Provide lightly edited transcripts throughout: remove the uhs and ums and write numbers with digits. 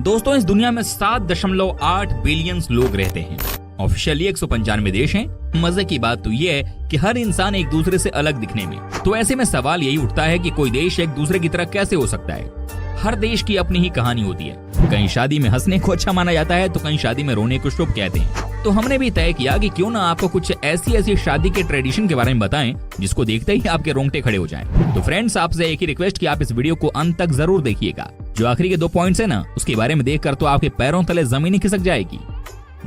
दोस्तों इस दुनिया में 7.8 बिलियन लोग रहते हैं। ऑफिशियली 195 देश हैं। मजे की बात तो ये है कि हर इंसान एक दूसरे से अलग दिखने में। तो ऐसे में सवाल यही उठता है कि कोई देश एक दूसरे की तरह कैसे हो सकता है। हर देश की अपनी ही कहानी होती है। कहीं शादी में हंसने को अच्छा माना जाता है तो कहीं शादी में रोने को शुभ कहते हैं। तो हमने भी तय किया कि क्यों ना आपको कुछ ऐसी शादी के ट्रेडिशन के बारे में बताएं जिसको देखते ही आपके रोंगटे खड़े हो जाएं। तो फ्रेंड्स आपसे एक ही रिक्वेस्ट कि आप इस वीडियो को अंत तक जरूर देखिएगा। जो आखिरी के 2 पॉइंट्स है ना उसके बारे में देखकर तो आपके पैरों तले जमीन ही खिसक जाएगी।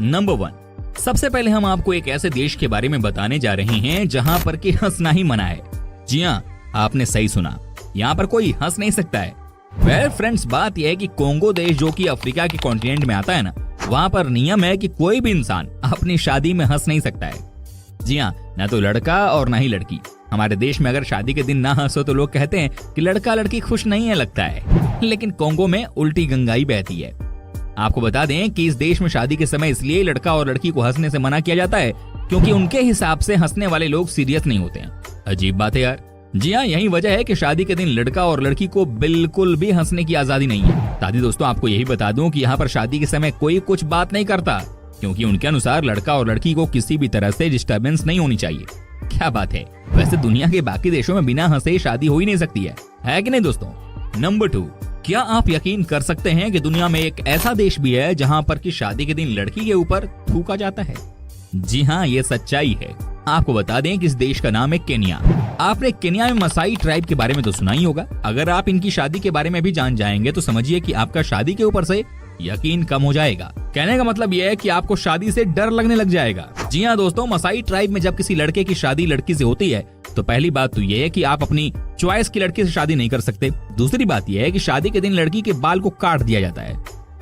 नंबर 1, सबसे पहले हम आपको एक ऐसे देश के बारे में बताने जा रहे हैं जहाँ पर कि हंसना ही मना है। जी हाँ, आपने सही सुना, यहाँ पर कोई हंस नहीं सकता है। वेल फ्रेंड्स, बात यह है कि कोंगो देश जो कि अफ्रीका के कॉन्टिनेंट में आता है ना, वहाँ पर नियम है कि कोई भी इंसान अपनी शादी में हंस नहीं सकता है। जी हाँ, ना तो लड़का और ना ही लड़की। हमारे देश में अगर शादी के दिन ना हंसो तो लोग कहते हैं कि लड़का लड़की खुश नहीं है लगता है, लेकिन कोंगो में उल्टी गंगाई बहती है। आपको बता दें कि इस देश में शादी के समय इसलिए लड़का और लड़की को हंसने से मना किया जाता है क्योंकि उनके हिसाब से हंसने वाले लोग सीरियस नहीं होते हैं। अजीब बात है यार। जी हाँ, यही वजह है कि शादी के दिन लड़का और लड़की को बिल्कुल भी हंसने की आजादी नहीं है। साथ ही दोस्तों आपको यही बता दूं कि यहाँ पर शादी के समय कोई कुछ बात नहीं करता क्योंकि उनके अनुसार लड़का और लड़की को किसी भी तरह से डिस्टर्बेंस नहीं होनी चाहिए। क्या बात है, वैसे दुनिया के बाकी देशों में बिना हंसे शादी हो ही नहीं सकती है कि नहीं दोस्तों। नंबर 2, क्या आप यकीन कर सकते हैं कि दुनिया में एक ऐसा देश भी है जहाँ पर कि शादी के दिन लड़की के ऊपर थूका जाता है। जी हाँ, ये सच्चाई है। आपको बता दें कि इस देश का नाम है केन्या। आपने केन्या में मसाई ट्राइब के बारे में तो सुना ही होगा। अगर आप इनकी शादी के बारे में भी जान जाएंगे तो समझिए कि आपका शादी के ऊपर से यकीन कम हो जाएगा। कहने का मतलब यह है कि आपको शादी से डर लगने लग जाएगा। जी हाँ दोस्तों, मसाई ट्राइब में जब किसी लड़के की शादी लड़की से होती है तो पहली बात तो यह है कि आप अपनी चॉइस की लड़की से शादी नहीं कर सकते। दूसरी बात यह है कि शादी के दिन लड़की के बाल को काट दिया जाता है।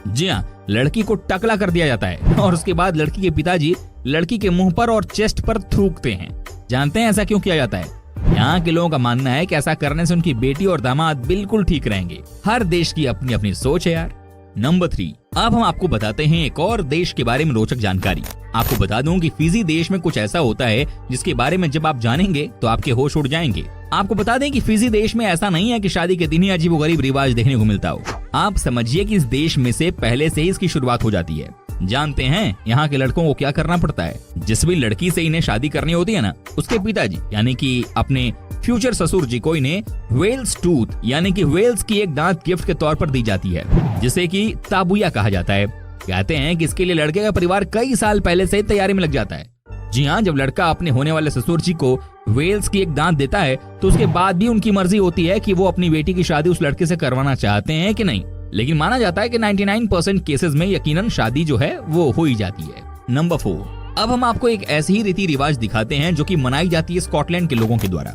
जी हाँ, लड़की को टकला कर दिया जाता है और उसके बाद लड़की के पिताजी लड़की के मुंह पर और चेस्ट पर थूकते हैं। जानते हैं ऐसा क्यों किया जाता है? यहाँ के लोगों का मानना है कि ऐसा करने से उनकी बेटी और दामाद बिल्कुल ठीक रहेंगे। हर देश की अपनी अपनी सोच है यार। नंबर 3, अब हम आपको बताते हैं एक और देश के बारे में रोचक जानकारी। आपको बता दूं कि फिजी देश में कुछ ऐसा होता है जिसके बारे में जब आप जानेंगे तो आपके होश उड़ जाएंगे। आपको बता दें कि फिजी देश में ऐसा नहीं है कि शादी के दिन ही अजीबोगरीब रिवाज देखने को मिलता हो। आप समझिए कि इस देश में से पहले से ही इसकी शुरुआत हो जाती है। जानते हैं यहाँ के लड़कों को क्या करना पड़ता है? जिस भी लड़की से इन्हें शादी करनी होती है ना, उसके पिताजी यानी कि अपने फ्यूचर ससुर जी को इन्हें वेल्स टूथ यानी कि वेल्स की एक दांत गिफ्ट के तौर पर दी जाती है, जिसे कि ताबुया कहा जाता है। कहते हैं कि इसके लिए लड़के का परिवार कई साल पहले से तैयारी में लग जाता है। जी हाँ, जब लड़का अपने होने वाले ससुर जी को वेल्स की एक दांत देता है तो उसके बाद भी उनकी मर्जी होती है कि वो अपनी बेटी की शादी उस लड़के से करवाना चाहते हैं कि नहीं। लेकिन माना जाता है कि 99% केसेस में यकीनन शादी जो है वो हो ही जाती है। नंबर 4, अब हम आपको एक ऐसी ही रीति रिवाज दिखाते हैं जो कि मनाई जाती है स्कॉटलैंड के लोगों के द्वारा।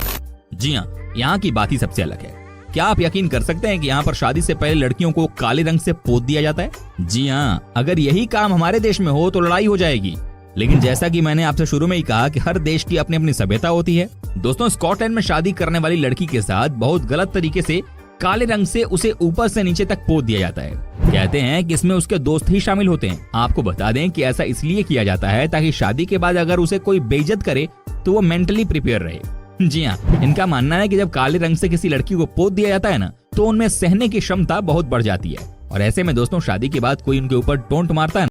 जी हाँ, यहाँ की बात ही सबसे अलग है। क्या आप यकीन कर सकते हैं कि यहाँ पर शादी से पहले लड़कियों को काले रंग से पोत दिया जाता है? जी हाँ, अगर यही काम हमारे देश में हो तो लड़ाई हो जाएगी। लेकिन जैसा कि मैंने आपसे शुरू में ही कहा कि हर देश की अपनी अपनी सभ्यता होती है। दोस्तों स्कॉटलैंड में शादी करने वाली लड़की के साथ बहुत गलत तरीके से काले रंग से उसे ऊपर से नीचे तक पोत दिया जाता है। कहते हैं कि इसमें उसके दोस्त ही शामिल होते हैं। आपको बता दें कि ऐसा इसलिए किया जाता है ताकि शादी के बाद अगर उसे कोई बेइज्जत करे तो वो मेंटली प्रिपेयर रहे। जी हाँ, इनका मानना है कि जब काले रंग से किसी लड़की को पोत दिया जाता है ना तो उनमें सहने की क्षमता बहुत बढ़ जाती है। और ऐसे में दोस्तों शादी के बाद कोई उनके ऊपर टोंट मारता है